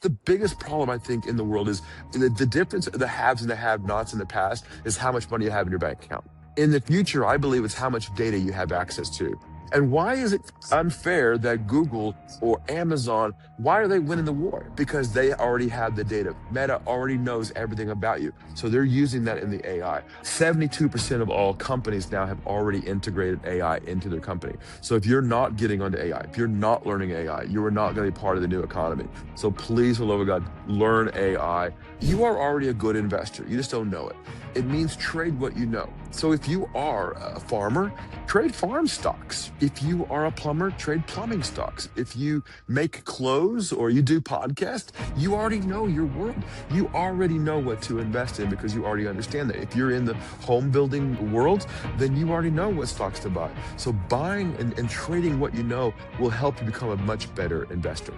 the biggest problem I think in the world is the difference of the haves and the have-nots in the past is how much money you have in your bank account. In the future, I believe it's how much data you have access to. And why is it unfair that Google or Amazon, why are they winning the war? Because they already have the data. Meta already knows everything about you. So they're using that in the AI. 72% of all companies now have already integrated AI into their company. So if you're not getting onto AI, if you're not learning AI, you are not going to be part of the new economy. So please, for the love of God, learn AI. You are already a good investor. You just don't know it. It means trade what you know. So if you are a farmer, trade farm stocks. If you are a plumber, trade plumbing stocks. If you make clothes or you do podcasts, you already know your world. You already know what to invest in because you already understand that. If you're in the home building world, then you already know what stocks to buy. So buying and trading what you know will help you become a much better investor.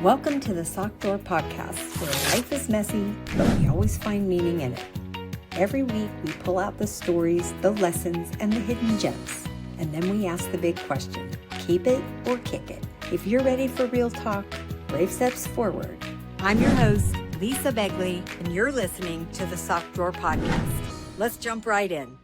Welcome to the Sock Drawer Podcast, where life is messy, but we always find meaning in it. Every week, we pull out the stories, the lessons, and the hidden gems. And then we ask the big question, keep it or kick it? If you're ready for real talk, brave steps forward. I'm your host, Lisa Begley, and you're listening to the Sock Drawer Podcast. Let's jump right in.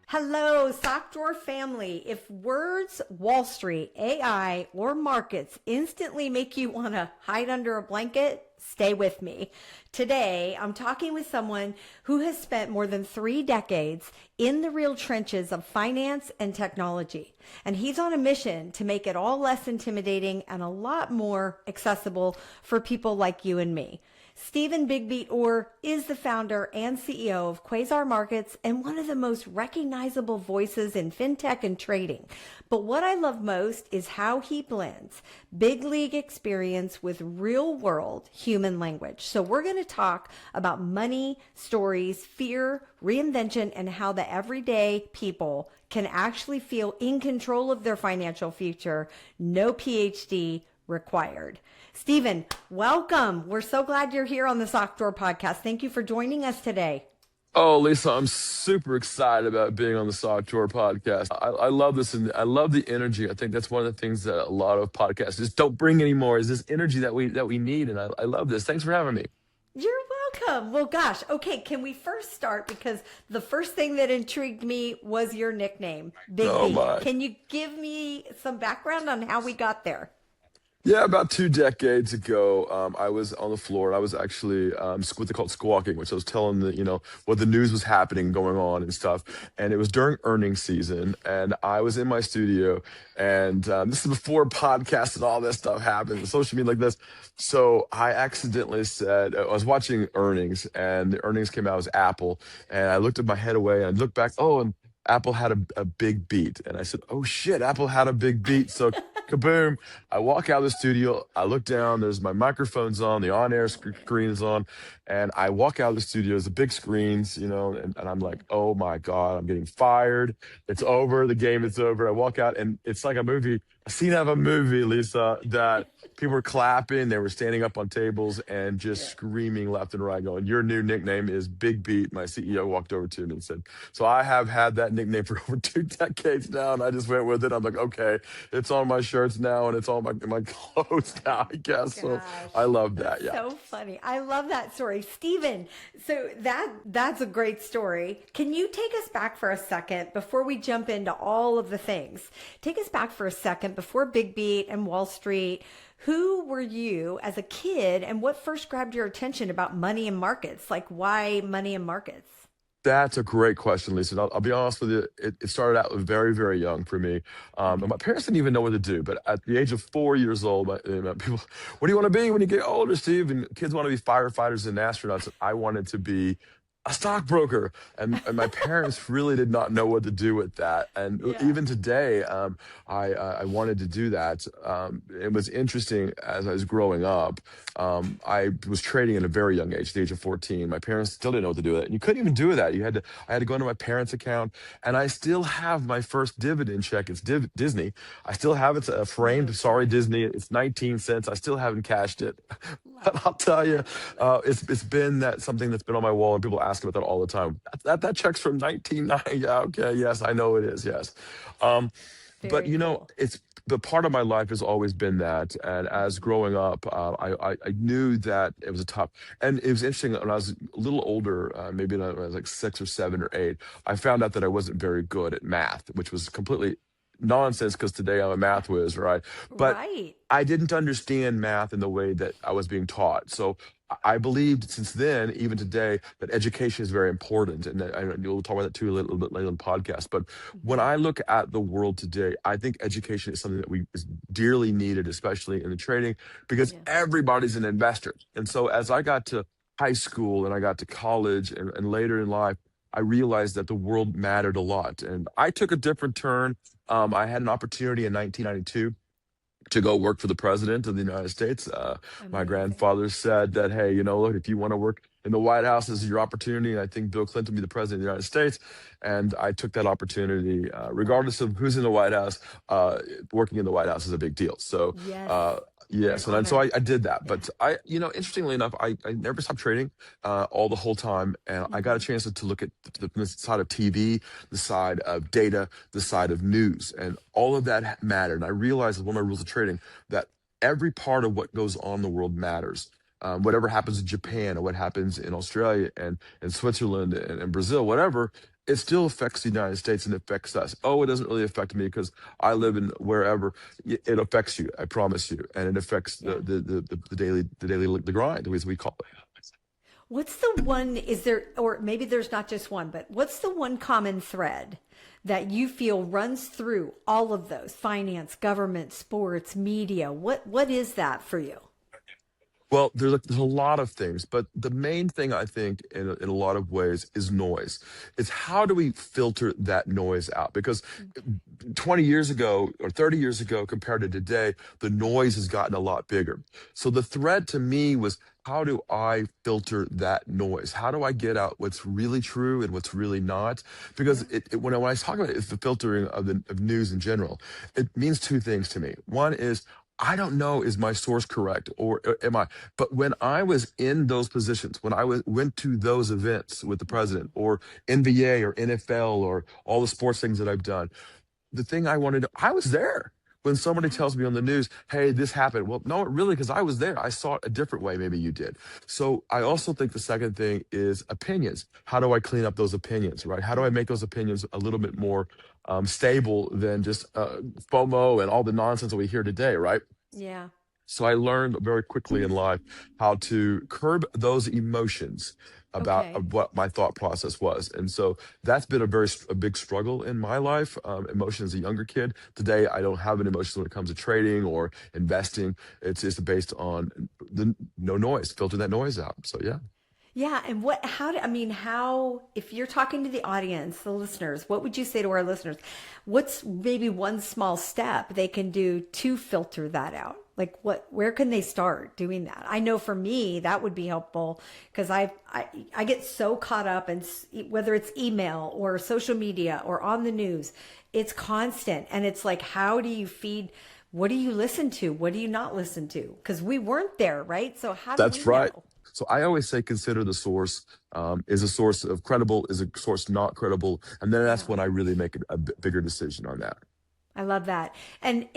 Hello, Sock Drawer family. If words, Wall Street, AI, or markets instantly make you want to hide under a blanket, stay with me. Today, I'm talking with someone who has spent more than 3 decades in the real trenches of finance and technology. And he's on a mission to make it all less intimidating and a lot more accessible for people like you and me. Stephen BigBeat Orr is the founder and CEO of Quasar Markets and one of the most recognizable voices in fintech and trading. But what I love most is how he blends big league experience with real world human language. So we're going to talk about money, stories, fear, reinvention, and how the everyday people can actually feel in control of their financial future. No PhD required. Stephen, welcome. We're so glad you're here on the Sock Drawer Podcast. Thank you for joining us today. Oh, Lisa, I'm super excited about being on the Sock Drawer Podcast. I love this, and I love the energy. I think that's one of the things that a lot of podcasts just don't bring anymore, is this energy that we need, and I love this. Thanks for having me. You're welcome. Well, gosh. Okay, can we first start, because the first thing that intrigued me was your nickname, Big Oh B. my. Can you give me some background on how we got there? Yeah, about 2 decades ago, I was on the floor, and I was actually what they call squawking, which I was telling what the news was happening, going on and stuff. And it was during earnings season, and I was in my studio, and this is before podcasts and all this stuff happened, social media like this. So I accidentally said, I was watching earnings, and the earnings came out as Apple, and I looked at my head away, and I looked back, oh, and Apple had a big beat. And I said, oh shit, Apple had a big beat. So kaboom, I walk out of the studio, I look down, there's my microphone's on, the on-air screen is on, and I walk out of the studio, there's the big screens, and I'm like, oh my God, I'm getting fired. It's over, the game is over. I walk out, and it's like a scene out of a movie, Lisa, that people were clapping, they were standing up on tables and just screaming left and right, going, your new nickname is Big Beat. My CEO walked over to me and said, so I have had that nickname for over 2 decades now, and I just went with it. I'm like, okay, it's on my shirts now, and it's on my clothes now, I guess. So I love that. That's so funny. I love that story. Stephen, so that's a great story. Can you take us back for a second before we jump into all of the things? Take us back for a second before Big Beat and Wall Street. Who were you as a kid, and what first grabbed your attention about money and markets? Like, why money and markets? That's a great question, Lisa. And I'll be honest with you. It started out very, very young for me. And my parents didn't even know what to do. But at the age of 4 years old, people, what do you want to be when you get older, Steve? And kids want to be firefighters and astronauts. I wanted to be a stockbroker. And my parents really did not know what to do with that. And even today, I wanted to do that. It was interesting as I was growing up. I was trading at a very young age, the age of 14. My parents still didn't know what to do with it. And you couldn't even do that. I had to go into my parents' account, and I still have my first dividend check. It's Disney. I still have it framed. Sorry, Disney. It's 19 cents. I still haven't cashed it. But I'll tell you, it's been something that's been on my wall, and people ask about that all the time. That check's from 1990. Yeah, okay, yes, I know it is. Yes, but Very cool. it's the part of my life has always been that. And as growing up, I knew that it was a tough. And it was interesting when I was a little older, maybe when I was like 6 or 7 or 8. I found out that I wasn't very good at math, which was completely nonsense because today I'm a math whiz, right? But Right. I didn't understand math in the way that I was being taught. So I believed since then, even today, that education is very important. And we'll talk about that too a little bit later in the podcast. But when Hmm. I look at the world today, I think education is something that we is dearly needed, especially in the trading, because Yeah. everybody's an investor. And so as I got to high school and I got to college and later in life, I realized that the world mattered a lot. And I took a different turn. I had an opportunity in 1992 to go work for the president of the United States. My Amazing. grandfather said that, hey, look, if you want to work in the White House, this is your opportunity. And I think Bill Clinton will be the president of the United States. And I took that opportunity, Wow. regardless of who's in the White House. Working in the White House is a big deal. So, Yes. uh, What an yes, and so honor. I did that. Yeah. But interestingly enough, I never stopped trading all the whole time, and I got a Hmm. chance to look at the side of TV, the side of data, the side of news, and all of that mattered. And I realized that one of my rules of trading that every part of what goes on in the world matters. Whatever happens in Japan or what happens in Australia and Switzerland and Brazil, whatever, it still affects the United States and affects us. Oh, it doesn't really affect me because I live in wherever. It affects you, I promise you, and it affects Yeah. the grind, as we call it. What's the one, is there, or maybe there's not just one, but what's the one common thread that you feel runs through all of those? Finance, government, sports, media. What is that for you? Well, there's a lot of things, but the main thing I think in a lot of ways is noise. It's how do we filter that noise out? Because 20 years ago or 30 years ago compared to today, the noise has gotten a lot bigger. So the thread to me was how do I filter that noise? How do I get out what's really true and what's really not? Because Yeah. when I talk about it, it's the filtering of news in general. It means two things to me. One is I don't know, is my source correct or am I? But when I was in those positions, when went to those events with the Hmm. president or NBA or NFL or all the sports things that I've done, the thing I wanted to, I was there. When somebody Yeah. tells me on the news, hey, this happened. Well, no, really, because I was there. I saw it a different way. Maybe you did. So I also think the second thing is opinions. How do I clean up those opinions, right? How do I Yeah. make those opinions a little bit more stable than just FOMO and all the nonsense that we hear today, right? Yeah. So I learned very quickly in life how to curb those emotions about Okay. of what my thought process was. And so that's been a big struggle in my life. Emotion as a younger kid. Today, I don't have an emotion when it comes to trading or investing. It's just based on the no noise, filter that noise out. So yeah. Yeah, and I mean, if you're talking to the audience, the listeners, what would you say to our listeners? What's maybe one small step they can do to filter that out? Like where can they start doing that? I know for me, that would be helpful because I get so caught up in whether it's email or social media or on the news, it's constant. And it's like, how do you feed? What do you listen to? What do you not listen to? Because we weren't there, right? So how do we That's right. know? So I always say consider the source. Is a source of credible? Is a source not credible? And then that's Yeah. when I really make a bigger decision on that. I love that. And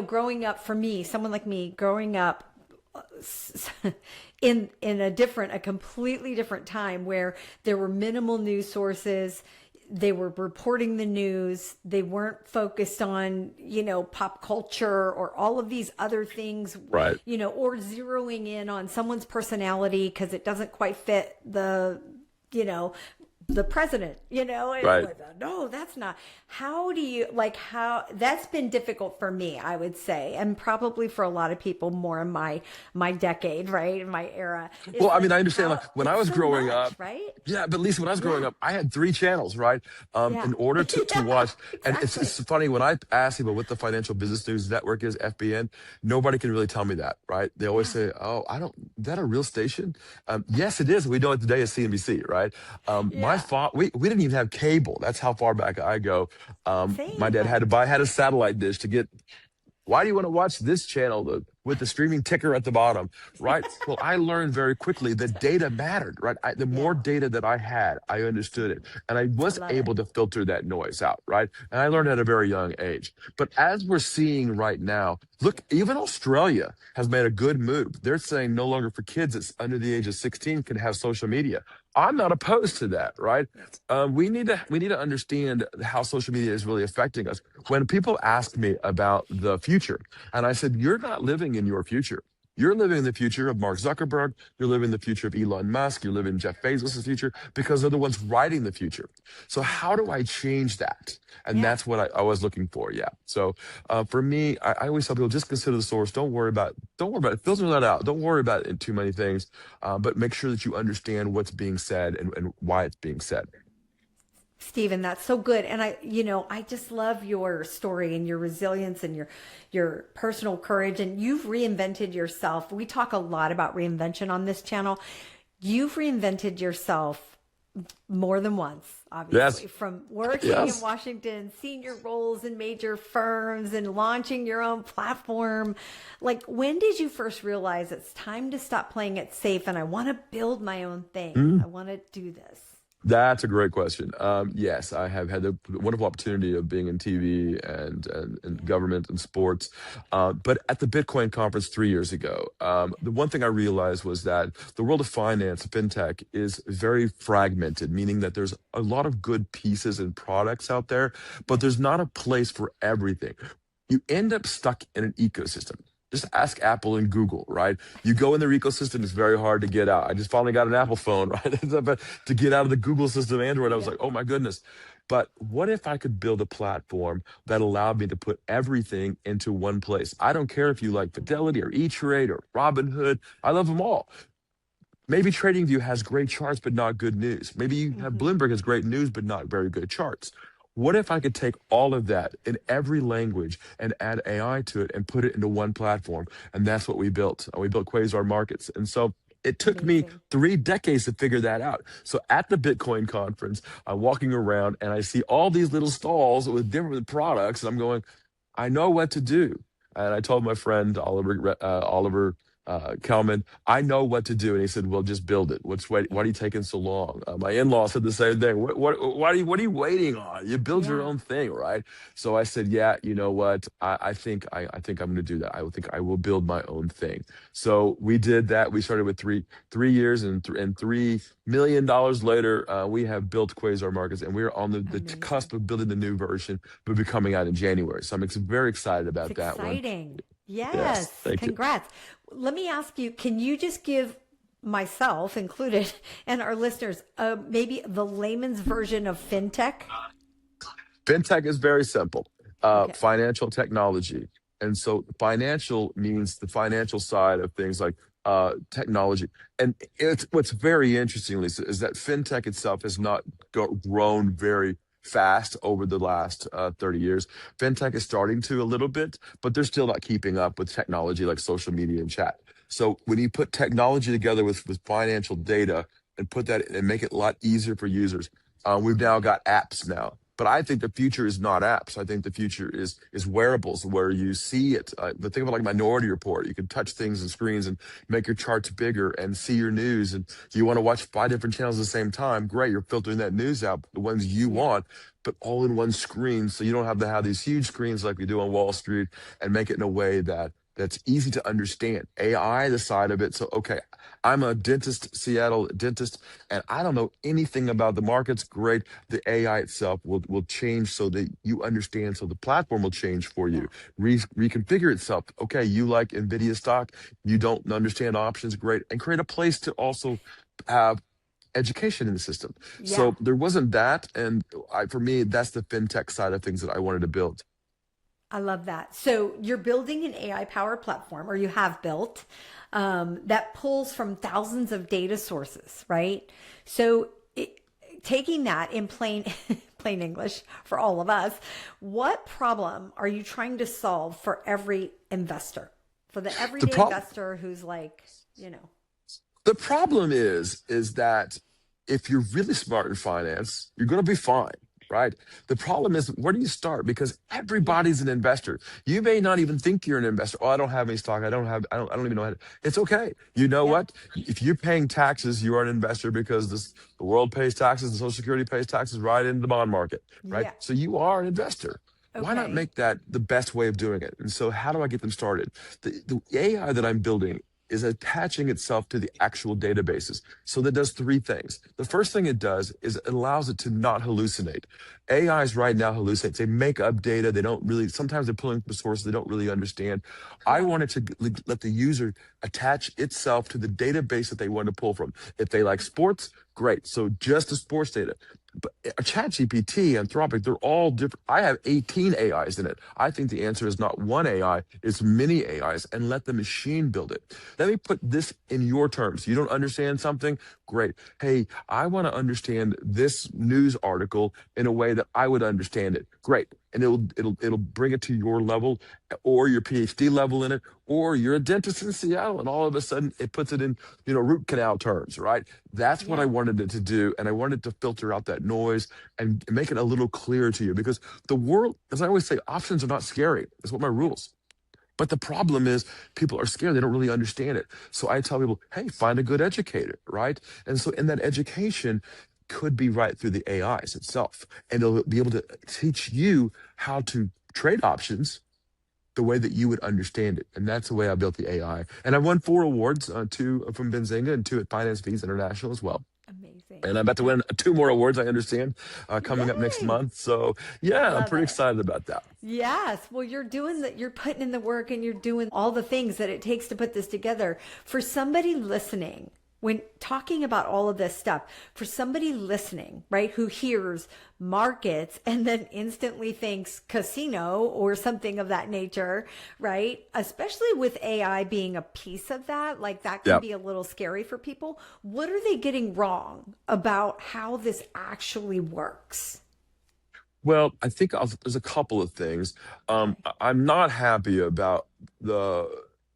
growing up for me, someone like me, growing up in a completely different time where there were minimal news sources, they were reporting the news, they weren't focused on, pop culture or all of these other things, Right. or zeroing in on someone's personality because it doesn't quite fit you know, the president, and it Right. was, no, that's not. How do you like how that's been difficult for me, I would say, and probably for a lot of people more in my decade, right? In my era. Well, It's I mean, like I understand. how Like when I it's was so growing up, much, right? yeah, but Lisa, when I was growing Yeah. up, I had three channels, right? Yeah. In order to Yeah, watch, and exactly. it's funny when I ask people what the Financial Business News Network is, FBN, nobody can really tell me that, right? They always Yeah. say, "Oh, I don't." Is that a real station? Yes, it is. We know it today is CNBC, right? My Yeah. fault. We didn't even have cable. That's how far back I go. My dad Same. had a satellite dish to get why do you want to watch this channel? with the streaming ticker at the bottom, right? Well, I learned very quickly that data mattered, right? The more Yeah, data that I had, I understood it. And I I was love it. able to filter that noise out, right? And I learned Yeah, at a very young age. But as we're seeing right now, look, even Australia has made a good move. They're saying no longer for kids that's under the age of 16 can have social media. I'm not opposed to that, right? yeah, We need to understand how social media is really affecting us. When people ask me about the future, and I said, "You're not living in your future. You're living in the future of Mark Zuckerberg. You're living in the future of Elon Musk. You're living in Jeff Bezos' future because they're the ones writing the future. So yeah, how do I change that?" And yeah. that's what I was looking for. Yeah. So for me, I always tell people just consider the source. Don't worry about it. Filter that out. Don't worry about it too many things, but make sure that you understand what's being said and why it's being said. Stephen, that's so good. And I just love your story and your resilience and your personal courage. And you've reinvented yourself. We talk a lot about reinvention on this channel. You've reinvented yourself more than once, Yes. obviously, from working in Yes. Washington, senior roles in major firms, and launching your own platform. Like, when did you first realize it's time to stop playing it safe and I want to build my own thing? I want to do this. That's a great question. Yes, I have had the wonderful opportunity of being in TV and Yeah. government and sports. But at the Bitcoin conference 3 years ago, the one thing I realized was that the world of finance, fintech, is very fragmented, meaning that there's a lot of good pieces and products out there, but Yeah. there's not a place for everything. You end up stuck in an ecosystem. Just ask Apple and Google, right? You go in their ecosystem, it's very hard to get out. I just finally got an Apple phone, right? But to get out of the Google system, Android, I was Yeah. like, oh my goodness. But what if I could build a platform that allowed me to put everything into one place? I don't care if you like Fidelity or E-Trade or Robinhood. I love them all. Maybe TradingView has great charts, but not good news. Maybe you have Hmm. Bloomberg has great news, but not very good charts. What if I could take all of that in every language and add AI to it and put it into one platform? And that's what we built. We built Quasar Markets. And so it took me Amazing. 3 decades to figure that out. So at the Bitcoin conference, I'm walking around and I see all these little stalls with different products. And I'm going, I know what to do. And I told my friend Oliver Kelman, I know what to do. And he said, well, just build it. Why are you taking so long? My in-law said the same thing. What are you waiting on? You build your Yeah. own thing, right? So I said, yeah, you know what? I think I'm going to do that. think I will build my own thing. So we did that. We started with 3 years and $3 million later, we have built Quasar Markets and we're on the Amazing. cusp of building the new version, will be coming out in January. So I'm very excited It's about that one. exciting. Yes, Yes. thank you. Congrats. Let me ask you, can you just give myself included and our listeners maybe the layman's version of fintech? Fintech is very simple. Okay. Financial technology. And so financial means the financial side of things like technology. And what's very interesting, Lisa, is that fintech itself has not grown very fast over the last 30 years. Fintech is starting to a little bit, but they're still not keeping up with technology like social media and chat. So when you put technology together with financial data and put that and make it a lot easier for users, we've now got apps now. But I think the future is not apps. I think the future is wearables where you see it. The thing about like Minority Report, you can touch things and screens and make your charts bigger and see your news. And you want to watch 5 different channels at the same time. Great, you're filtering that news out, the ones you Yeah. want, but all in one screen. So you don't have to have these huge screens like we do on Wall Street and make it in a way that's easy to understand. AI, the side of it. So, okay, I'm a dentist, Seattle dentist, and I don't know anything about the markets. Great. The AI itself will change so that you understand. So the platform will change for Yeah. you, reconfigure itself. Okay, you like NVIDIA stock, you don't understand options. Great. And create a place to also have education in the system. Yeah. So there wasn't that. And for me, that's the fintech side of things that I wanted to build. I love that. So you're building an AI powered platform, or you have built, that pulls from thousands of data sources, right? So taking that in plain plain English for all of us, what problem are you trying to solve for every investor, for the The everyday problem investor who's like, you know, The problem is that if you're really smart in finance, you're going to be fine. right? The problem is, where do you start? Because Yeah. everybody's an investor. You may not even think you're an investor. Oh, I don't have any stock. I don't even know how to. It's okay. You know Yep. what? If you're paying taxes, you are an investor because the world pays taxes, the Social Security pays taxes right into the bond market, right? Yeah. So you are an investor. Why not Okay. make that the best way of doing it? And so, how do I get them started? The AI that I'm building is attaching itself to the actual databases. So that does three things. The first thing it does is it allows it to not hallucinate. AIs right now hallucinate. They make up data. They don't really, sometimes they're pulling from sources they don't really understand. I Correct. wanted to let the user attach itself to the database that they want to pull from. If they like sports, great. So just the sports data. But ChatGPT, Anthropic, they're all different. I have 18 AIs in it. I think the answer is not one AI, it's many AIs, and let the machine build it. Let me put this in your terms. You don't understand something? Great. Hey, I want to understand this news article in a way that I would understand it. Great. And it'll bring it to your level or your PhD level in it, or you're a dentist in Seattle, and all of a sudden it puts it in, root canal terms, right? That's what I Yeah. wanted it to do. And I wanted to filter out that noise and make it a little clearer to you because the world, as I always say, options are not scary. That's what my Yep. rules. But the problem is people are scared. They don't really understand it. So I tell people, hey, find a good educator, right? And so in that education could be right through the AIs itself. And they'll be able to teach you how to trade options the way that you would understand it. And that's the way I built the AI. And I won 4 awards, two from Benzinga and two at Finance Fees International as well. Amazing. And I'm about to win 2 more awards, I understand, coming up next Yay. month. So yeah, I'm Love pretty it. excited about that. Yes. Well, you're doing that. You're putting in the work and you're doing all the things that it takes to put this together. For somebody listening, when talking about all of this stuff, for somebody listening, right, who hears markets and then instantly thinks casino or something of that nature, right? Especially with AI being a piece of that, like that can Yeah. be a little scary for people. What are they getting wrong about how this actually works? Well, I think there's a couple of things. Okay. I'm not happy about the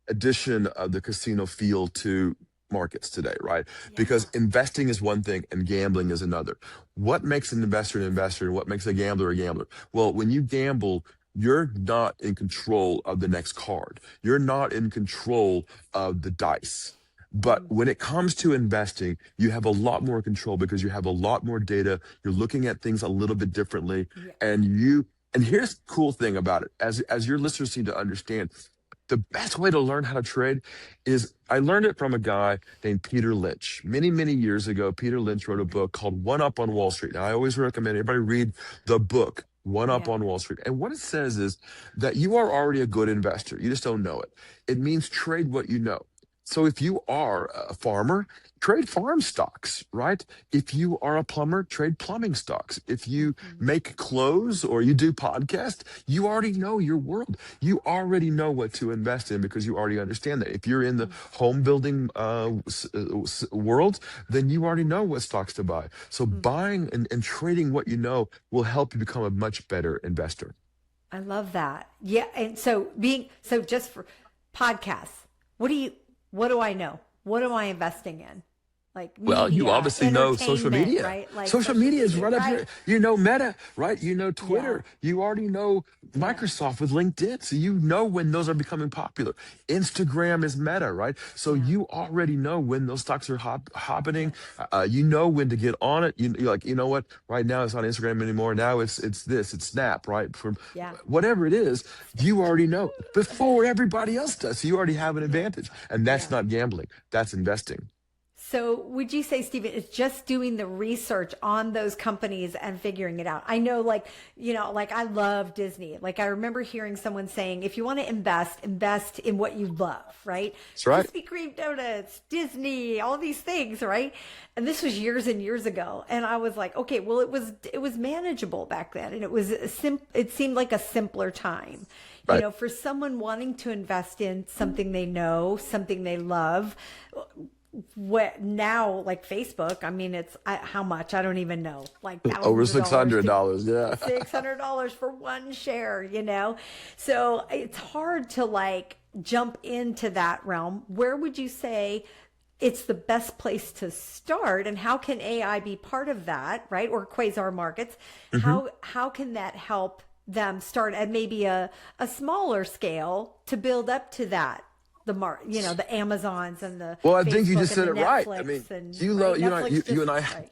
addition of the casino feel to markets today, right? Because Yeah. investing is one thing and gambling is another. What makes an investor and what makes a gambler a gambler? Well, when you gamble, you're not in control of the next card. You're not in control of the dice. But Mm, when it comes to investing, you have a lot more control because you have a lot more data. You're looking at things a little bit differently. yeah. And here's the cool thing about it, as your listeners need to understand, the best way to learn how to trade is I learned it from a guy named Peter Lynch. Many, many years ago, Peter Lynch wrote a Mm, book called One Up on Wall Street. Now, I always recommend everybody read the book, One Up yeah. on Wall Street. And what it says is that you are already a good investor. You just don't know it. It means trade what you know. So if you are a farmer, trade farm stocks, right? If you are a plumber, trade plumbing stocks. If you Mhm. make clothes or you do podcast, you already know your world. You already know what to invest in because you already understand that. If you're in the Mm, home building world, then you already know what stocks to buy. So mm. buying and trading what you know will help you become a much better investor. I love that. Yeah. And so just for podcasts, what do you, what do I know? What am I investing in? Like Well, you media, obviously know social entertainment, media. right? Like Social social media is media, right up right? here. You know Meta, right? You know Yeah. Twitter. You already know Yeah. Microsoft with LinkedIn. So you know when those are becoming popular. Instagram is Meta, right? So Yeah. you already know when those stocks are happening. Yes. You know when to get on it. You're like, you know what? Right now it's not Instagram anymore. Now it's Snap, right? From Yeah. whatever it is, you already know before everybody else does. So you already have an Yeah. advantage, and that's Yeah. not gambling. That's investing. So would you say, Stephen, it's just doing the research on those companies and figuring it out? I know, like, like I love Disney. Like I remember hearing someone saying, if you want to invest in what you love, right? That's right. Krispy Kreme donuts, Disney, all these things, right? And this was years and years ago. And I was like, okay, well, it was manageable back then. And it seemed like a simpler time. Right. For someone wanting to invest in something they know, something they love, what now, like Facebook, I mean, it's how much, I don't even know, like Over thousands of six dollars hundred to dollars, yeah. $600 for one share. So it's hard to like jump into that realm. Where would you say it's the best place to start, and how can AI be part of that, right? Or Quasar Markets, Mhm. how can that help them start at maybe a smaller scale to build up to that, the Amazons and the Well, I think you Facebook just and said the it right. I mean, Netflix, and you right, love you and I Netflix you just and I right.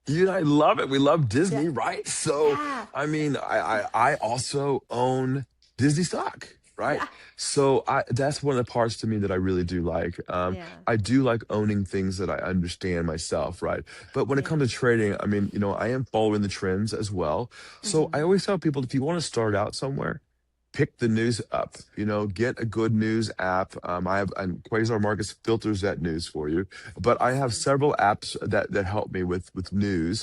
you and I love it. We love Yeah. Disney, right? So, Yeah. I mean, I also own Disney stock, right? Yeah. So that's one of the parts to me that I really do like. Yeah. I do like owning things that I understand myself, right? But when it Yeah. comes to trading, I mean, I am following the trends as well. So I Hmm. always tell people if you want to start out somewhere, pick the news up. Get a good news app. I have and Quasar Markets filters that news for you, but I have Awesome. several apps that help me with news.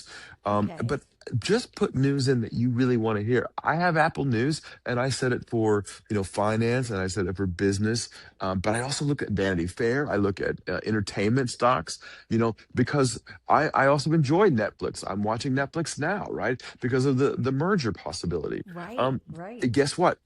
Okay. But just put news in that you really want to hear. I have Apple News, and I set it for finance, and I set it for business. But I also look at Vanity Fair. I look at entertainment stocks. Because I also enjoy Netflix. I'm watching Netflix now, right? Because of the merger possibility. Right. Um, Right. Guess what?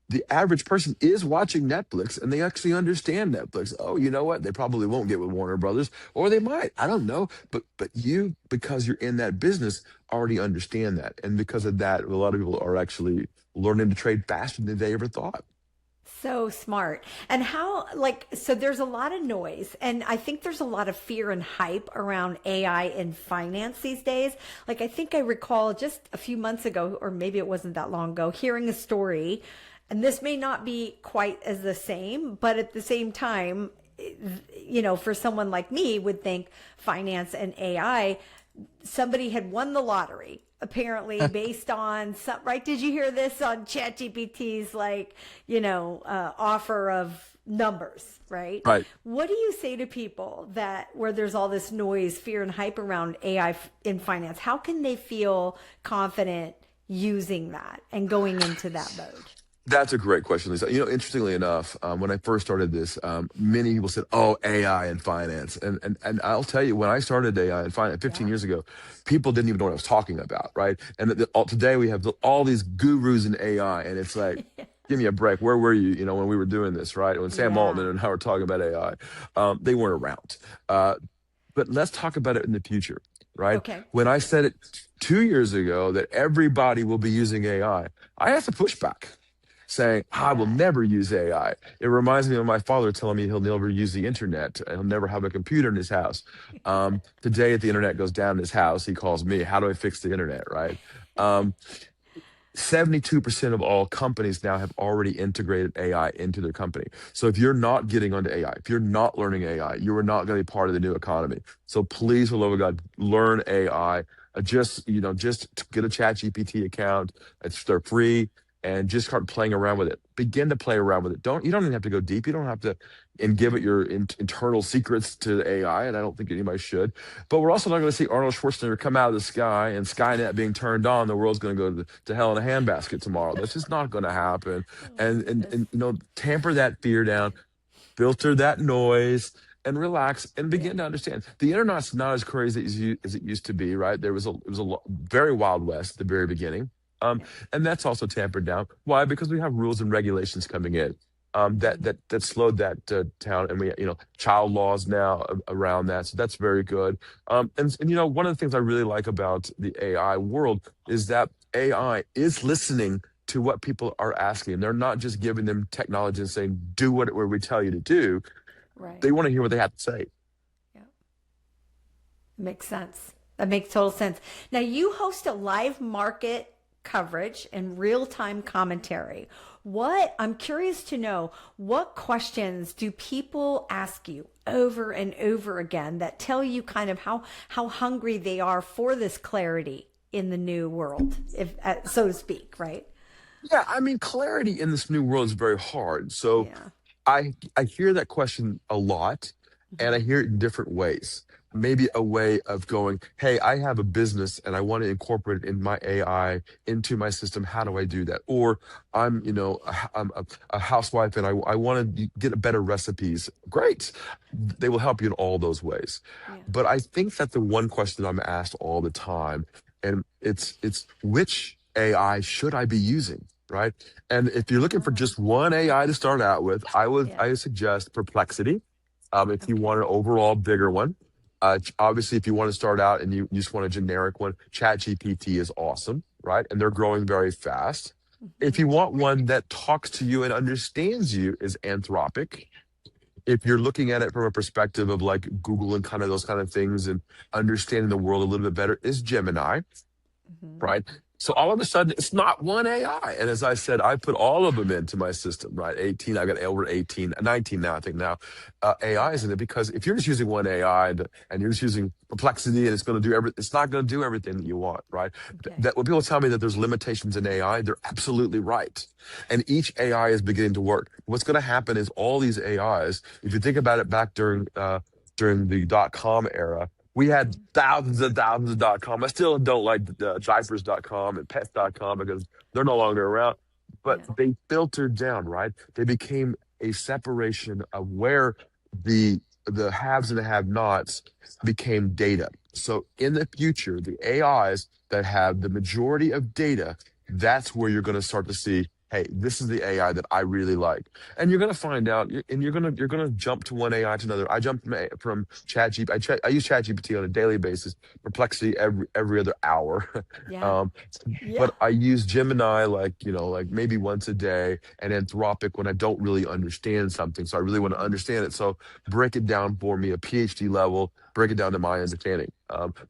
The average person is watching Netflix and they actually understand Netflix. Oh, you know what? They probably won't get with Warner Brothers, or they might. I don't know. But you, because you're in that business, already understand that. And because of that, a lot of people are actually learning to trade faster than they ever thought. So smart. And so there's a lot of noise, and I think there's a lot of fear and hype around AI in finance these days. Like, I think I recall just a few months ago, or maybe it wasn't that long ago, hearing a story, and this may not be quite as the same, but at the same time, for someone like me would think finance and AI, somebody had won the lottery apparently based on some, right, did you hear this on ChatGPT's offer of numbers, right? Right. What do you say to people that where there's all this noise, fear and hype around AI in finance? How can they feel confident using that and going into that mode? That's a great question, Lisa. Interestingly enough, when I first started this, many people said, "Oh, AI and finance," and I'll tell you, when I started AI and finance 15 Yeah. years ago, people didn't even know what I was talking about, right? And today we have all these gurus in AI, and it's like, give me a break. Where were you, when we were doing this, right? When Sam Yeah. Altman and I were talking about AI, they weren't around. But let's talk about it in the future, right? Okay. When I said it 2 years ago that everybody will be using AI, I had to push back saying, I will Yeah. never use AI. It reminds me of my father telling me he'll never use the internet and he'll never have a computer in his house. Today, if the internet goes down in his house, he calls me. How do I fix the internet, right? Um, 72% of all companies now have already integrated AI into their company. So if you're not getting onto AI, if you're not learning AI, you are not going to be part of the new economy. So please, for the love of God, learn AI. Just get a Chat GPT account. They're free, and just start playing around with it. Begin to play around with it. You don't even have to go deep. You don't have to and give it your internal secrets to AI, and I don't think anybody should. But we're also not going to see Arnold Schwarzenegger come out of the sky and Skynet being turned on. The world's going to go to hell in a handbasket tomorrow. That's just not going to happen. Oh my And goodness. tamper that fear down, filter that noise, and relax and Yeah. begin to understand. The internet's not as crazy as it used to be. Right? It was very wild west at the very beginning. Yeah. And that's also tampered down. Why? Because we have rules and regulations coming in that Hmm. that slowed that down, and we child laws now around that, so that's very good. And one of the things I really like about the AI world is that AI is listening to what people are asking. They're not just giving them technology and saying do whatever we tell you to do. Right. They want to hear what they have to say. Yeah. Makes sense. That makes total sense. Now, you host a live market coverage and real time commentary. I'm curious to know, what questions do people ask you over and over again that tell you kind of how hungry they are for this clarity in the new world, if so to speak, right? Yeah, I mean, clarity in this new world is very hard. So Yeah. I hear that question a lot, and I Hmm. hear it in different ways. Maybe a way of going, hey, I have a business and I want to incorporate it in my AI into my system. How do I do that? Or I'm a housewife and I want to get better recipes. Great. They will help you in all those ways. Yeah. But I think that the one question I'm asked all the time, and it's which AI should I be using? Right. And if you're looking for Ah, just one AI to start out with, yeah. I would suggest Perplexity. If you want Okay. an overall bigger one, obviously, if you want to start out and you just want a generic one, ChatGPT is awesome, right? And they're growing very fast. If Hmm. you want one that talks to you and understands you, is Anthropic. If you're looking at it from a perspective of like Google and kind of those kind of things and understanding the world a little bit better, is Gemini, Hmm. right? So all of a sudden, it's not one AI. And as I said, I put all of them into my system, right? 18, I got over 18, 19 now, I think now, AIs in it. Because if you're just using one AI and you're just using Perplexity and it's going to do it's not going to do everything that you want, right? Okay. That when people tell me that there's limitations in AI, they're absolutely right. And each AI is beginning to work. What's going to happen is all these AIs, if you think about it back during the .com era, we had Hmm. thousands and thousands of .com. I still don't like diapers.com and pets.com because they're no longer around. But Yeah. they filtered down, right? They became a separation of where the the haves and the have-nots became data. So in the future, the AIs that have the majority of data, that's where you're going to start to see, hey, this is the AI that I really like. And you're going to find out, and you're gonna jump to one AI to another. I jumped from ChatGPT. I use ChatGPT on a daily basis. Perplexity every other hour. Yeah. um, Yeah. but I use Gemini like like maybe once a day, and Anthropic when I don't really understand something. So I really want to Hmm. understand it. So break it down for me, a PhD level. Break it down to my understanding.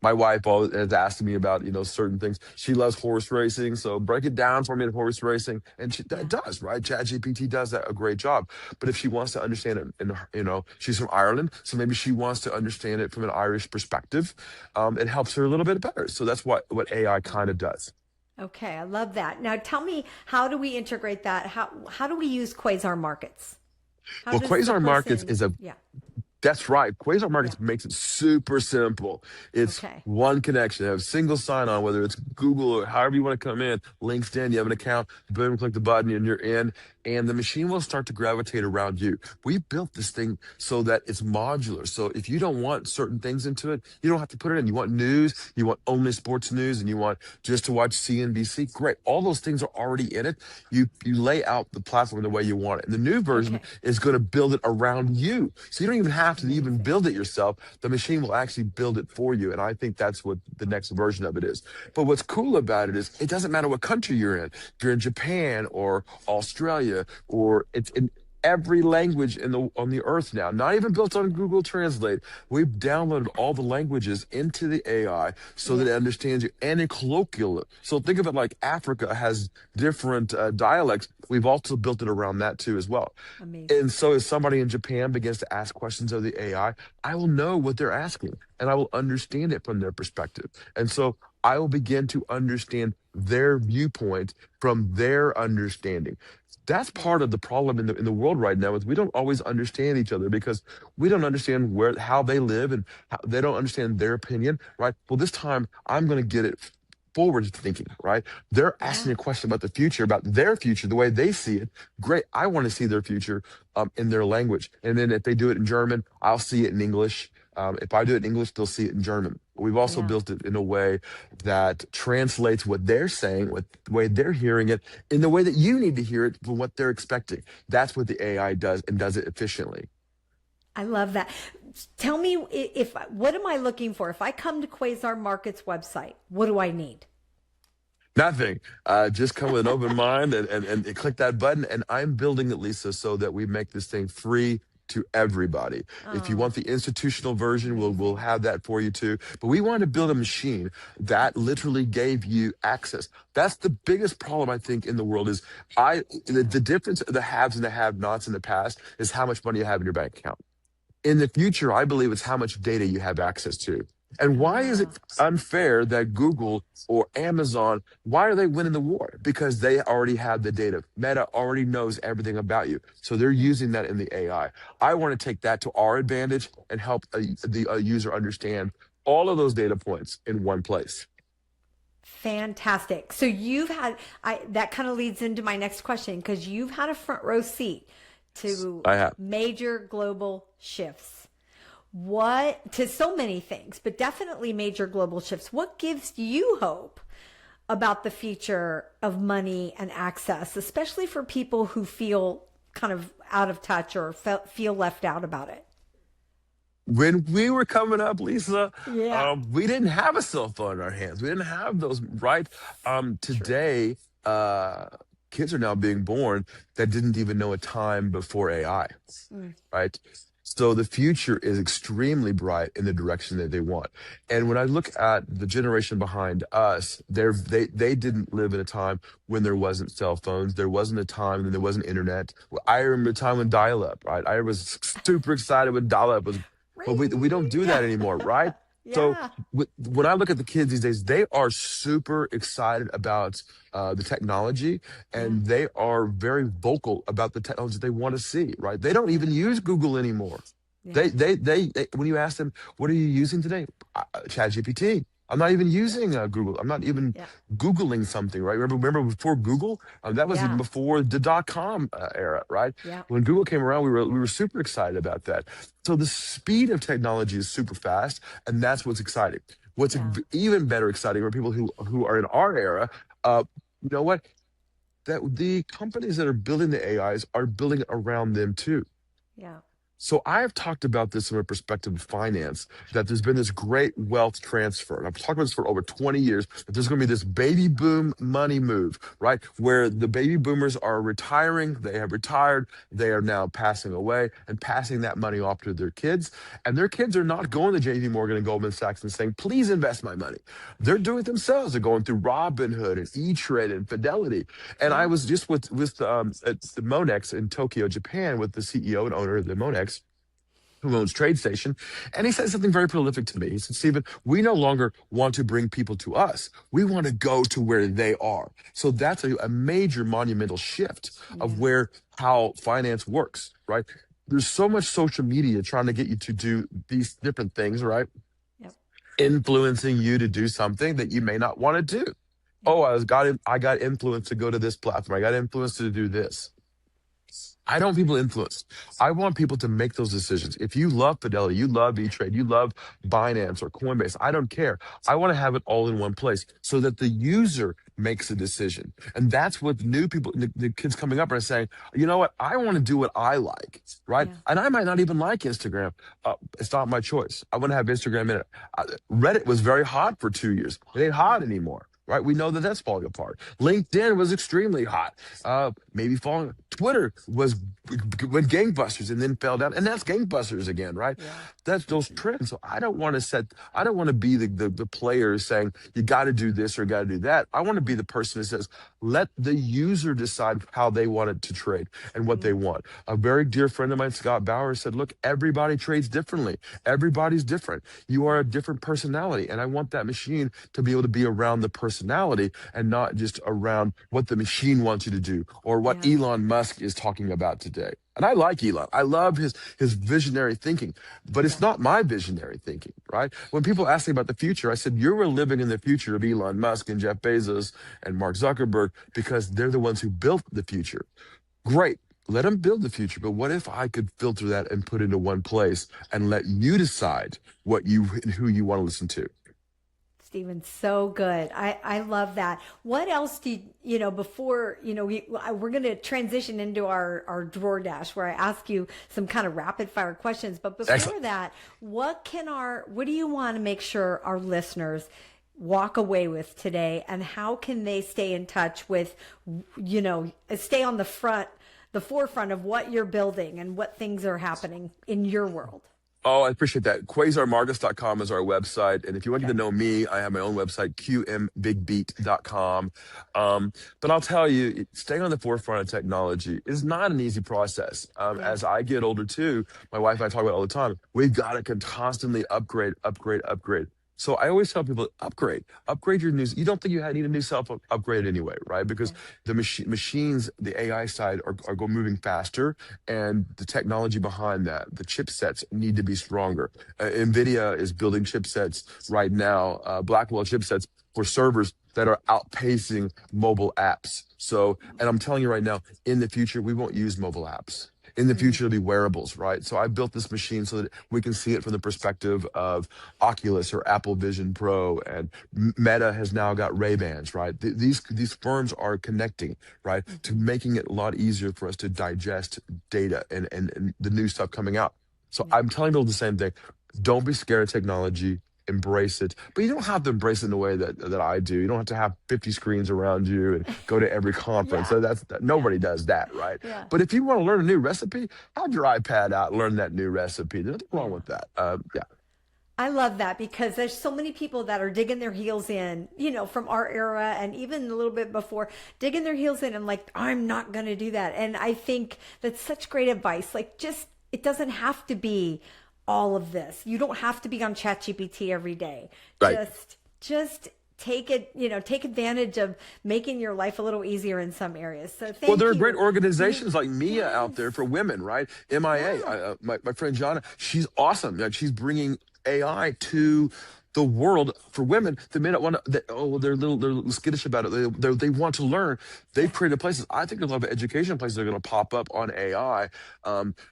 My wife always has asked me about certain things. She loves horse racing, so break it down for me in horse racing, and that Yeah. does right. ChatGPT does that a great job. But if she wants to understand it, and she's from Ireland, so maybe she wants to understand it from an Irish perspective. It helps her a little bit better. So that's what AI kind of does. Okay. I love that. Now tell me, how do we integrate that? How do we use Quasar Markets? How Well, does the Quasar Markets person, is a yeah. That's right. Quasar Yeah. Markets makes it super simple. It's Okay. one connection. You have a single sign on, whether it's Google or however you want to come in, LinkedIn, you have an account, boom, click the button and you're in. And the machine will start to gravitate around you. We built this thing so that it's modular. So if you don't want certain things into it, you don't have to put it in. You want news, you want only sports news, and you want just to watch CNBC. Great. All those things are already in it. You lay out the platform the way you want it. And the new version Okay. is going to build it around you. So you don't even have to even Amazing. build it yourself. The machine will actually build it for you. And I think that's what the next version of it is. But what's cool about it is it doesn't matter what country you're in. If you're in Japan or Australia, or it's in every language on the earth now, not even built on Google Translate. We've downloaded all the languages into the AI so that Yeah. it understands you, and in colloquial. So think of it like Africa has different dialects. We've also built it around that too as well. Amazing. And so as somebody in Japan begins to ask questions of the I will know what they're asking and I will understand it from their perspective. And so I will begin to understand their viewpoint from their understanding. That's part of Amazing. the problem in the world right now is we don't always understand each other because we don't understand how they live, and how they don't understand their opinion, right? Well, this time I'm going to get it forward thinking, right? They're asking Yeah. a question about the future, about their future, the way they see it. Great. I want to see their future in their language. And then if they do it in German, I'll see it in English. If I do it in English, they'll see it in German. We've also Yeah. built it in a way that translates what they're saying, what the way they're hearing it, in the way that you need to hear it from what they're expecting. That's what the AI does, and does it efficiently. I love that. Tell me, if what am I looking for? If I come to Quasar Markets website, what do I need? Nothing. Just come with an open mind and click that button. And I'm building it, Lisa, so that we make this thing free to everybody. If you Oh, want the institutional version, we'll amazing. have that for you too. But we wanted to build a machine that literally gave you access. That's the biggest problem I think in the world is the difference of the haves and the have-nots in the past is how much money you have in your bank account. In the future, I believe it's how much data you have access to. And why is it Ah, unfair that Google or Amazon, why are they winning the war? Because they already have the data. Meta already knows everything about you. So they're yeah. using that in the AI. I want to take that to our advantage and help the user understand all of those data points in one place. Fantastic. So you've had that kind of leads into my next question because you've had a front row seat to I have. major global shifts. What to so many things, but definitely major global shifts. What gives you hope about the future of money and access, especially for people who feel kind of out of touch or feel left out about it? when we were coming up, Lisa, Yeah. we didn't have a cell phone in our hands. We didn't have those, right? True. Today, kids are now being born that didn't even know a time before AI, Mm, right? So the future is extremely bright in the direction that they want. And when I look at the generation behind us, they didn't live in a time when there wasn't cell phones, there wasn't a time when there wasn't internet. Well, I remember a time when dial-up, right? I was super excited when dial-up was, but we don't Ring. do Yeah. that anymore, right? So Yeah. when I look at the kids these days, they are super excited about the technology, Yeah. and they are very vocal about the technology they want to see, right? They don't Yeah. even use Google anymore. Yeah. When you ask them, what are you using today? ChatGPT. I'm not even Yeah. using Google. I'm not even Yeah. Googling something, right? Remember before Google? That was even Yeah. before the .com era, right? Yeah. When Google came around, we were super excited about that. So the speed of technology is super fast, and that's what's exciting. What's Yeah. even better exciting are people who are in our era. Uh, you know what? That the companies that are building the AIs are building around them too. Yeah. So I've talked about this from a perspective of finance, that there's been this great wealth transfer. And I've talked about this for over 20 years, that there's going to be this baby boom money move, right? Where the baby boomers are retiring, they have retired, they are now passing away and passing that money off to their kids. And their kids are not going to JP Morgan and Goldman Sachs and saying, please invest my money. They're doing it themselves. They're going through Robinhood and E-Trade and Fidelity. And I Yeah. was just with at the Monex in Tokyo, Japan, with the CEO and owner of the Monex, who owns TradeStation, and he said something very prolific to me. He said, Stephen, we no longer want to bring people to us. We want to go to where they are. So that's a major monumental shift of Yeah. where how finance works, right? There's so much social media trying to get you to do these different things, right? Yep. Influencing you to do something that you may not want to do. Yep. Oh, I got influenced to go to this platform. I got influenced to do this. I don't want people influenced. I want people to make those decisions. If you love Fidelity, you love E-Trade, you love Binance or Coinbase, I don't care. I want to have it all in one place so that the user makes a decision. And that's what new people, the kids coming up are saying, you know what? I want to do what I like, right? Yeah. And I might not even like Instagram. It's not my choice. I want to have Instagram in it. Reddit was very hot for 2 years. It ain't hot anymore. Right, we know that that's falling apart. LinkedIn was extremely hot, maybe falling. Twitter went gangbusters and then fell down, and that's gangbusters again, right? Yeah. That's those trends. So I don't want to set. I don't want to be the player saying you got to do this or got to do that. I want to be the person that says let the user decide how they want it to trade and what they Mm, want. A very dear friend of mine, Scott Bauer, said, "Look, everybody trades differently. Everybody's different. You are yeah. a different personality, and I want that machine to be able to be around the personality and not just around what the machine wants you to do or what Yeah. Elon Musk is talking about today." And I like Elon. I love his visionary thinking, but it's Yeah. not my visionary thinking, right? When people ask me about the future, I said, you're living in the future of Elon Musk and Jeff Bezos and Mark Zuckerberg because they're the ones who built the future. Great. Let them build the future. But what if I could filter that and put it into one place and let you decide what you who you want to listen to? Stephen, so good. I love that. What else do before, we're going to transition into our drawer dash where I ask you some kind of rapid fire questions. But Excellent. before that, what do you want to make sure our listeners walk away with today, and how can they stay in touch with, stay on the forefront of what you're building and what things are happening in your world? Oh, I appreciate that. QuasarMarkets.com is our website. And if you want to get Okay. to know me, I have my own website, QMBigBeat.com. But I'll tell you, staying on the forefront of technology is not an easy process. Yeah. As I get older too, my wife and I talk about it all the time. We've got to constantly upgrade, upgrade, upgrade. So I always tell people, upgrade your news. You don't think need a new cell phone? Upgrade it anyway, right? Because Yeah. the machines, the AI side are moving faster, and the technology behind that, the chipsets need to be stronger. NVIDIA is building chipsets right now, Blackwell chipsets for servers that are outpacing mobile apps. So, and I'm telling you right now, in the future, we won't use mobile apps. In the Mm, future, it'll be wearables, right? So I built this machine so that we can see it from the perspective of Oculus or Apple Vision Pro, and Meta has now got Ray-Bans, right? These firms are connecting, right, to mhm. making it a lot easier for us to digest data and the new stuff coming out. So Yeah. I'm telling people the same thing. Don't be scared of technology. Embrace it, but you don't have to embrace it in the way that I do. You don't have to have 50 screens around you and go to every conference. Yeah. So Yeah. nobody does that, right? Yeah. But if you want to learn a new recipe, have your iPad out, learn that new recipe. There's nothing wrong Yeah. with that. Yeah, I love that because there's so many people that are digging their heels in, from our era and even a little bit before, digging their heels in and like, I'm not going to do that. And I think that's such great advice. Like, just, it doesn't have to be all of this. You don't have to be on ChatGPT every day. right. Just take it, take advantage of making your life a little easier in some areas. So Well, there thank are great you. organizations like Mia out Yes. there for women, right? MIA. Yeah. My friend Jana, she's awesome. Like, she's bringing AI to the world for women that may not want to. They're a little skittish about it. They want to learn. They've Yeah. created places. I think there's a lot of education places that are going to pop up on AI.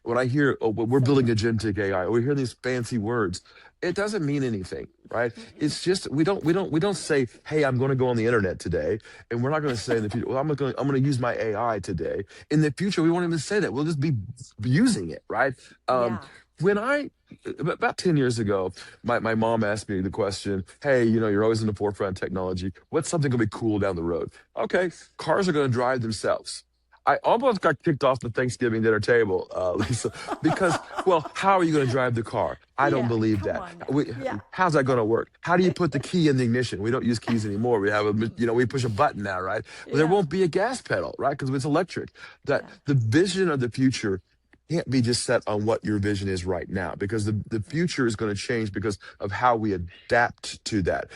When I hear, oh, well, we're So building good. agentic AI, we hear these fancy words. It doesn't mean anything, right? Mm-mm. It's just we don't say, "Hey, I'm going to go on the internet today," and we're not going to say in the future, "Well, I'm going to use my AI today." In the future, we won't even say that. We'll just be using it, right? Um, Yeah. when I about 10 years ago, my mom asked me the question, "Hey, you're always in the forefront of technology. What's something going to be cool down the road?" Okay, cars are going to drive themselves. I almost got kicked off the Thanksgiving dinner table, Lisa, because, well, how are you going to drive the car? I don't Yeah. believe Come that. on now. Yeah. How's that going to work? How do you put the key in the ignition? We don't use keys anymore. We have we push a button now, right? Well, there Yeah. won't be a gas pedal, right? Because it's electric. That Yeah. the vision of the future can't be just set on what your vision is right now, because the future is going to change because of how we adapt to that.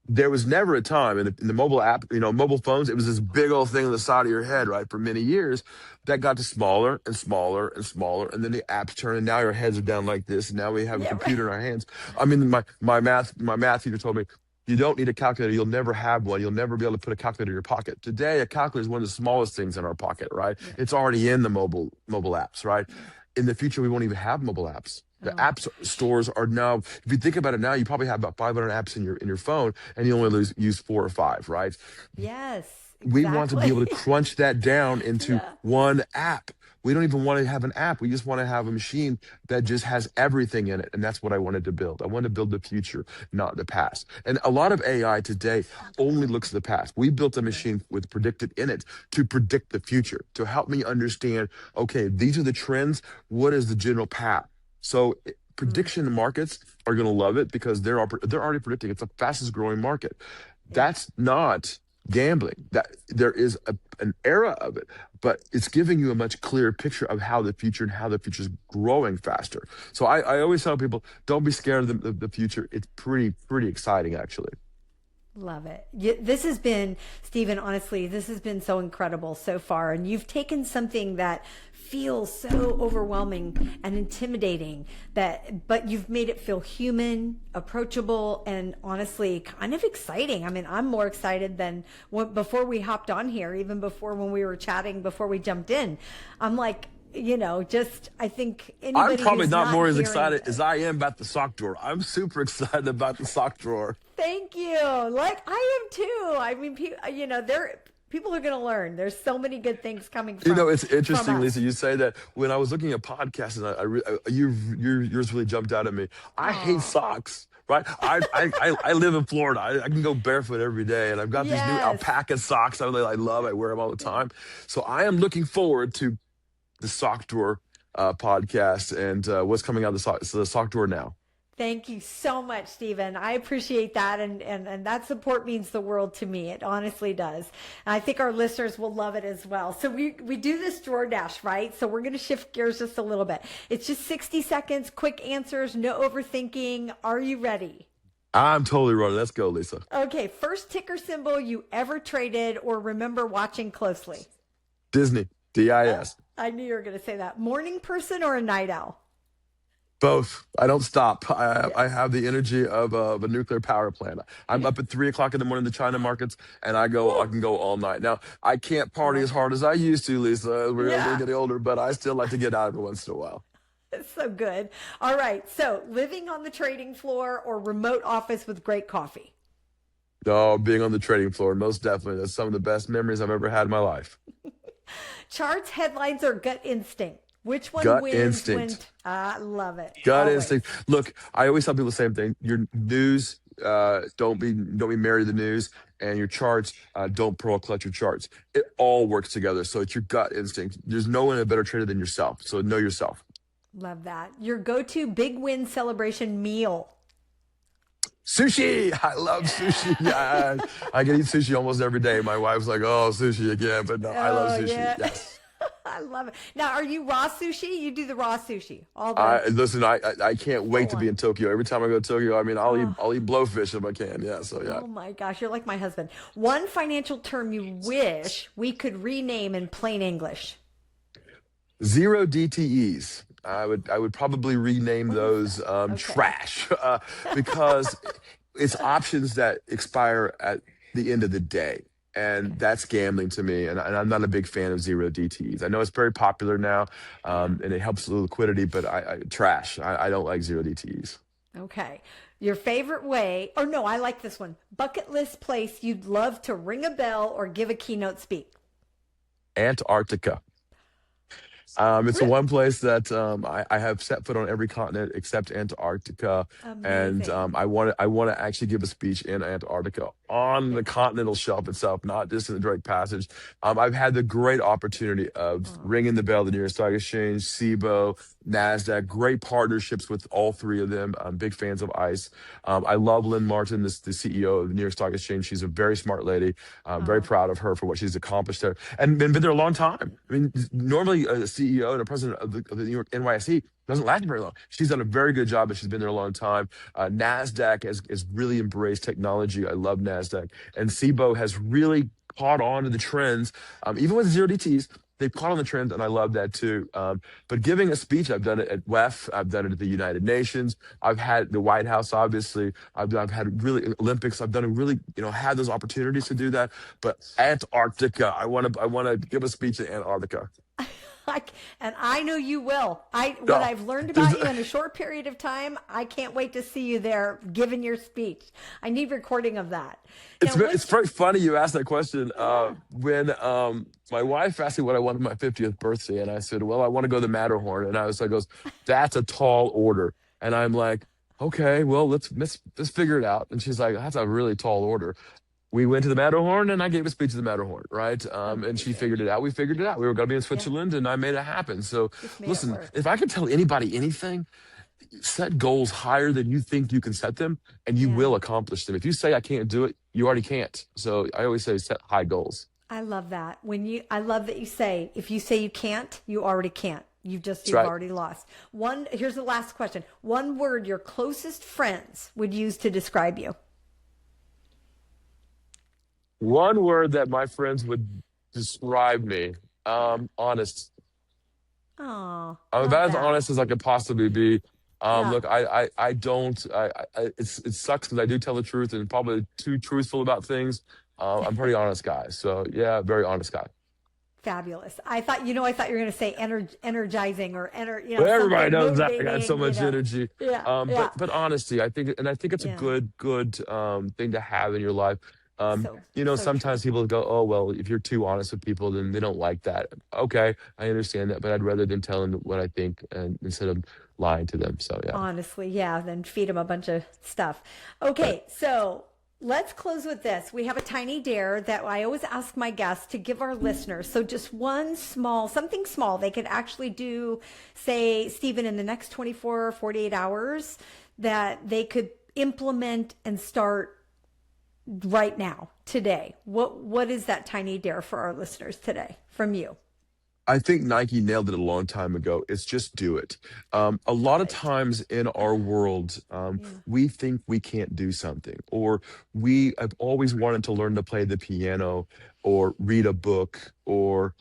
There was never a time in the mobile app, mobile phones, it was this big old thing on the side of your head, right? For many years, that got to smaller and smaller and smaller. And then the apps turn, and now your heads are down like this. And now we have a Yeah. Right. computer in our hands. I mean, my math teacher told me, you don't need a calculator. You'll never have one. You'll never be able to put a calculator in your pocket. Today, a calculator is one of the smallest things in our pocket, right? Yeah. It's already in the mobile apps, right? Yeah. In the future, we won't even have mobile apps. The Oh, stores are now. If you think about it now, you probably have about 500 apps in your phone, and you only use 4 or 5, right? yes. We want to be able to Exactly. crunch that down into Yeah. one app. We don't even want to have an app. We just want to have a machine that just has everything in it. And that's what I wanted to build. I wanted to build the future, not the past. And a lot of AI today only looks at the past. We built a machine with predicted in it to predict the future, to help me understand, okay, these are the trends. What is the general path? So Mm, prediction markets are going to love it because they're already predicting it's the fastest growing market. yeah. That's not gambling. That there is an era of it, but it's giving you a much clearer picture of how the future and how the future is growing faster. So I always tell people, don't be scared of the future. It's pretty exciting, actually. Love it. This has been, Stephen, honestly, this has been so incredible so far. And you've taken something that feels so overwhelming and intimidating but you've made it feel human, approachable, and honestly kind of exciting. I mean, I'm more excited than before we hopped on here, even before when we were chatting, before we jumped in. I'm like, just, I think I'm anybody probably who's not not more as hearing excited as this, I am about the sock drawer. I'm super excited about the sock drawer. thank you. Like I am too. I mean, people are going to learn. There's so many good things coming It's from interesting, Lisa. us. You say that. When I was looking at podcasts, and yours really jumped out at me. I hate Oh, socks. Right, I live in Florida. I can go barefoot every day, and I've got these new yes. alpaca socks I love. I wear them all the Yeah. time. So I am looking forward to the sock drawer podcast and what's coming out of the sock drawer now. Thank you so much, Stephen. I appreciate that. And that support means the world to me. It honestly does. And I think our listeners will love it as well. So we do this drawer dash, right? So we're going to shift gears just a little bit. It's just 60 seconds, quick answers, no overthinking. Are you ready? I'm totally running. Let's go, Lisa. Okay. First ticker symbol you ever traded or remember watching closely? Disney, DIS. I knew you were going to say that. Morning person or a night owl? Both. I don't stop. I Yes. have the energy of a nuclear power plant. I'm Yeah. up at 3 o'clock in the morning, the China markets, and I Woo. can go all night. Now I can't I party love as that. hard as I used to, Lisa. We're Yeah. getting older, but I still like to get out every once in a while. It's so good. All right. So living on the trading floor or remote office with great coffee? Oh, being on the trading floor, most definitely. That's some of the best memories I've ever had in my life. Charts, headlines, or gut instinct? Which one Gut wins when? instinct. I love it. Gut Always. instinct. Look, I always tell people the same thing. Your news, don't be married to the news, and your charts, don't pearl clutch your charts. It all works together. So it's your gut instinct. There's no one a better trader than yourself. So know yourself. Love that. Your go-to big win celebration meal. Sushi. I love sushi. Yeah. Yeah, I can eat sushi almost every day. My wife's like, "Oh, sushi again," but no, I love Oh sushi. yeah. Yes. I love it. Now, are you raw sushi? You do the raw sushi, all the I listen. I can't wait full to be on. in Tokyo. Every time I go to Tokyo, I mean, I'll eat Oh, I'll eat blowfish if I can. Yeah. So yeah. oh my gosh, you're like my husband. One financial term you wish we could rename in plain English. Zero DTEs. I would probably rename What is those that? Okay. trash because it's options that expire at the end of the day. And Okay. that's gambling to me. And I'm not a big fan of zero DTEs. I know it's very popular now, Yeah. and it helps with liquidity, but I trash. I don't like zero DTEs. Okay. Your favorite way, or no, I like this one. Bucket list place you'd love to ring a bell or give a keynote speak. Antarctica. It's the Really? one place that I have set foot on every continent except Antarctica, and Amazing. I want to actually give a speech in Antarctica on Yeah. the continental shelf itself, not just in the Drake Passage. I've had the great opportunity of Oh, ringing the bell, the New York Stock Exchange, SIBO, Nasdaq, great partnerships with all three of them. I'm big fans of ICE. I love Lynn Martin, the CEO of the New York Stock Exchange. She's a very smart lady. I'm very oh, proud of her for what she's accomplished there and been there a long time. I mean, normally a CEO and a president of the New York NYSE doesn't last very long. She's done a very good job, but she's been there a long time. Nasdaq has really embraced technology. I love Nasdaq, and SIBO has really caught on to the trends, even with zero DTs. They've caught on the trends, and I love that too. But giving a speech, I've done it at WEF, I've done it at the United Nations, I've had the White House, obviously. I've had really Olympics. I've done a really, had those opportunities to do that. But Antarctica, I want to give a speech at Antarctica. and I know you will. What No, I've learned there's, about you in a short period of time, I can't wait to see you there giving your speech. I need recording of that. Now, it's very funny you asked that question. yeah, When my wife asked me what I wanted for my 50th birthday, and I said, "Well, I want to go to the Matterhorn," and goes, "That's a tall order," and I'm like, "Okay, well, let's figure it out." And she's like, "That's a really tall order." We went to the Matterhorn, and I gave a speech to the Matterhorn, right? And she amazing. figured it out. We figured it out. We were going to be in Yeah, Switzerland, and I made it happen. So, just made it listen, work. if I could tell anybody anything, set goals higher than you think you can set them, and you Yeah. will accomplish them. If you say I can't do it, you already can't. So I always say set high goals. I love that. I love that you say, if you say you can't, you already can't. That's You've right. already lost. Here's the last question. One word your closest friends would use to describe you. One word that my friends would describe me, Yeah. honest. Oh, I'm love about as that. honest as I could possibly be. Yeah. Look, I don't. It sucks because I do tell the truth and probably too truthful about things. I'm a pretty honest guy. So yeah, very honest guy. Fabulous. I thought you were going to say energizing or But everybody something knows that I got so motivating, much energy. Yeah. But Yeah. honesty, I think it's a Yeah. good thing to have in your life. So true. Sometimes people go, oh well, if you're too honest with people, then they don't like that. Okay, I understand that, but I'd rather them tell them what I think and instead of lying to them. So yeah, Honestly, yeah, then feed them a bunch of stuff. right. Okay, so let's close with this. We have a tiny dare that I always ask my guests to give our listeners. So just something small they could actually do, say, Stephen, in the next 24 or 48 hours that they could implement and start right now, today. What is that tiny dare for our listeners today from you? I think Nike nailed it a long time ago. It's just do it. A lot of Right. times in our world, Yeah. we think we can't do something, or we have always wanted to learn to play the piano, or read a book, or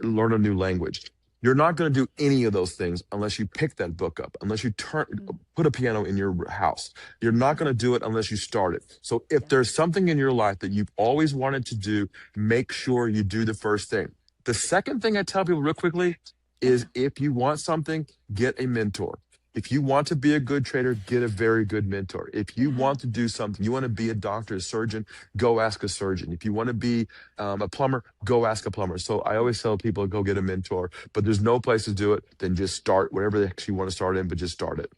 learn a new language. You're not going to do any of those things unless you pick that book up, unless you Mm, put a piano in your house. You're not going to do it unless you start it. So if yeah. there's something in your life that you've always wanted to do, make sure you do the first thing. The second thing I tell people real quickly is Yeah. if you want something, get a mentor. If you want to be a good trader, get a very good mentor. If you want to do something, you want to be a doctor, a surgeon, go ask a surgeon. If you want to be a plumber, go ask a plumber. So I always tell people, go get a mentor, but there's no place to do it. Then just start whatever the heck you want to start in, but just start it.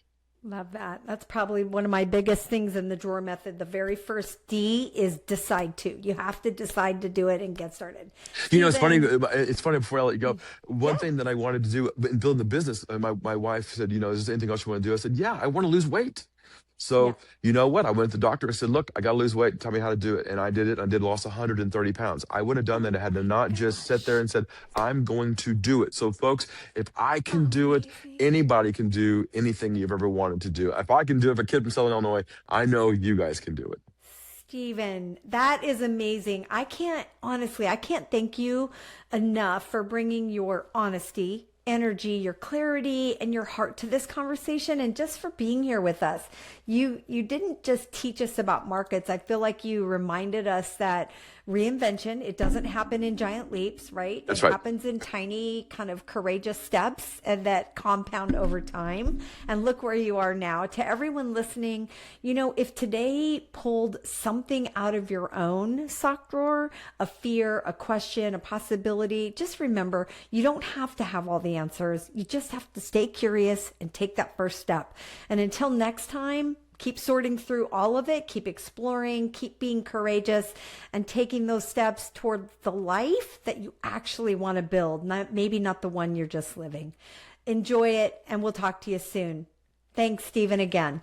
Love that. That's probably one of my biggest things in the drawer method. The very first D is decide to. You have to decide to do it and get started. You know, it's funny. It's funny. Before I let you go, one Yeah. thing that I wanted to do in building the business, my wife said, you know, is there anything else you want to do? I said, yeah, I want to lose weight. Yeah. So you know what? I went to the doctor. I said, look, I got to lose weight. Tell me how to do it. And I did it. I did lost 130 pounds. I wouldn't have done that. I had to not just sit there and said, I'm going to do it. So folks, if I can do it, anybody can do anything you've ever wanted to do. If I can do it, if a kid from Southern Illinois, I know you guys can do it. Stephen, that is amazing. I can't thank you enough for bringing your honesty, energy, your clarity, and your heart to this conversation, and just for being here with us. You didn't just teach us about markets. I feel like you reminded us that reinvention, it doesn't happen in giant leaps, right? That's It right. happens in tiny, kind of courageous steps and that compound over time. And look where you are now. To everyone listening, you know, if today pulled something out of your own sock drawer, a fear, a question, a possibility, just remember, you don't have to have all the answers. You just have to stay curious and take that first step. And until next time, keep sorting through all of it, keep exploring, keep being courageous, and taking those steps toward the life that you actually want to build, maybe not the one you're just living. Enjoy it, and we'll talk to you soon. Thanks, Stephen, again.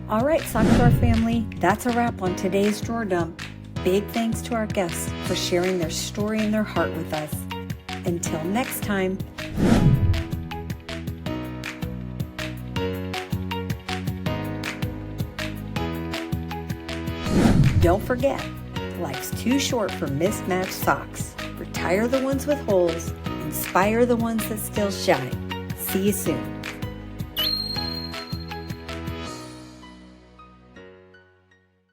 All right, Sock Drawer family, that's a wrap on today's Drawer Dump. Big thanks to our guests for sharing their story and their heart with us. Until next time. Don't forget, life's too short for mismatched socks. Retire the ones with holes, inspire the ones that still shine. See you soon.